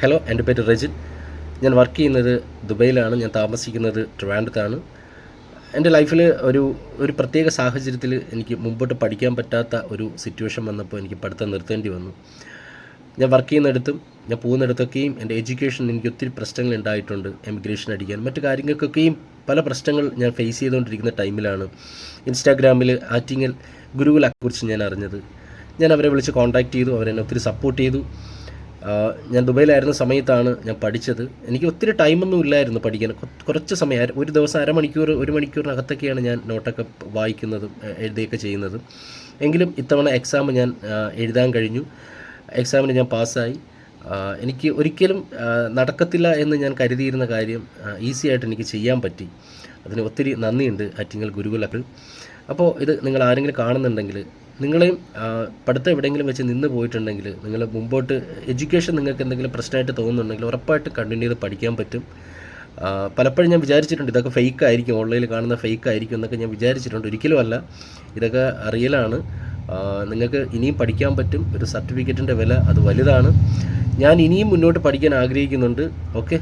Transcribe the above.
Hello, എൻ്റെ പേര് റജിൻ. ഞാൻ വർക്ക് ചെയ്യുന്നത് ദുബൈയിലാണ്. ഞാൻ താമസിക്കുന്നത് ട്രിവാൻഡ്രത്താണ്. എൻ്റെ ലൈഫിൽ ഒരു ഒരു പ്രത്യേക സാഹചര്യത്തിൽ എനിക്ക് മുമ്പോട്ട് പഠിക്കാൻ പറ്റാത്ത ഒരു സിറ്റുവേഷൻ വന്നപ്പോൾ എനിക്ക് പഠിത്തം നിർത്തേണ്ടി വന്നു. ഞാൻ വർക്ക് ചെയ്യുന്നിടത്തും ഞാൻ പോകുന്നിടത്തൊക്കെയും എൻ്റെ എഡ്യൂക്കേഷൻ എനിക്ക് ഒത്തിരി പ്രശ്നങ്ങൾ ഉണ്ടായിട്ടുണ്ട്. എമിഗ്രേഷൻ അടിക്കാൻ മറ്റു കാര്യങ്ങൾക്കൊക്കെയും പല പ്രശ്നങ്ങൾ ഞാൻ ഫേസ് ചെയ്തുകൊണ്ടിരിക്കുന്ന ടൈമിലാണ് ഇൻസ്റ്റാഗ്രാമിൽ ആറ്റിങ്ങൽ ഗുരുകുലയെക്കുറിച്ച് ഞാൻ അറിഞ്ഞത്. ഞാൻ അവരെ വിളിച്ച് കോൺടാക്റ്റ് ചെയ്തു. അവരെന്നെ ഒത്തിരി സപ്പോർട്ട് ചെയ്തു. ഞാൻ ദുബൈയിലായിരുന്ന സമയത്താണ് ഞാൻ പഠിച്ചത്. എനിക്ക് ഒത്തിരി ടൈമൊന്നും ഇല്ലായിരുന്നു പഠിക്കാൻ. കുറച്ച് സമയം, ഒരു ദിവസം അരമണിക്കൂർ, ഒരു മണിക്കൂറിനകത്തൊക്കെയാണ് ഞാൻ നോട്ടൊക്കെ വായിക്കുന്നതും എഴുതുകയൊക്കെ ചെയ്യുന്നത്. എങ്കിലും ഇത്തവണ എക്സാം ഞാൻ എഴുതാൻ കഴിഞ്ഞു. എക്സാമിന് ഞാൻ പാസ്സായി. എനിക്ക് ഒരിക്കലും നടക്കത്തില്ല എന്ന് ഞാൻ കരുതിയിരുന്ന കാര്യം ഈസി ആയിട്ട് എനിക്ക് ചെയ്യാൻ പറ്റി. അതിന് ഒത്തിരി നന്ദിയുണ്ട് ആറ്റിങ്ങൽ ഗുരുകുലക്ക്. അപ്പോൾ ഇത് നിങ്ങൾ ആരെങ്കിലും കാണുന്നുണ്ടെങ്കിൽ, നിങ്ങളെയും പഠിത്തം എവിടെയെങ്കിലും വെച്ച് നിന്ന് പോയിട്ടുണ്ടെങ്കിൽ, നിങ്ങൾ മുമ്പോട്ട് എഡ്യൂക്കേഷൻ നിങ്ങൾക്ക് എന്തെങ്കിലും പ്രശ്നമായിട്ട് തോന്നുന്നുണ്ടെങ്കിൽ ഉറപ്പായിട്ട് കണ്ടിന്യൂ ചെയ്ത് പഠിക്കാൻ പറ്റും. പലപ്പോഴും ഞാൻ വിചാരിച്ചിട്ടുണ്ട് ഇതൊക്കെ ഫേക്ക് ആയിരിക്കും, ഓൺലൈനിൽ കാണുന്ന ഫേക്ക് ആയിരിക്കും എന്നൊക്കെ ഞാൻ വിചാരിച്ചിട്ടുണ്ട്. ഒരിക്കലും അല്ല, ഇതൊക്കെ റിയലാണ്. നിങ്ങൾക്ക് ഇനിയും പഠിക്കാൻ പറ്റും. ഒരു സർട്ടിഫിക്കറ്റിൻ്റെ വില അത് വലുതാണ്. ഞാൻ ഇനിയും മുന്നോട്ട് പഠിക്കാൻ ആഗ്രഹിക്കുന്നുണ്ട്. ഓക്കെ.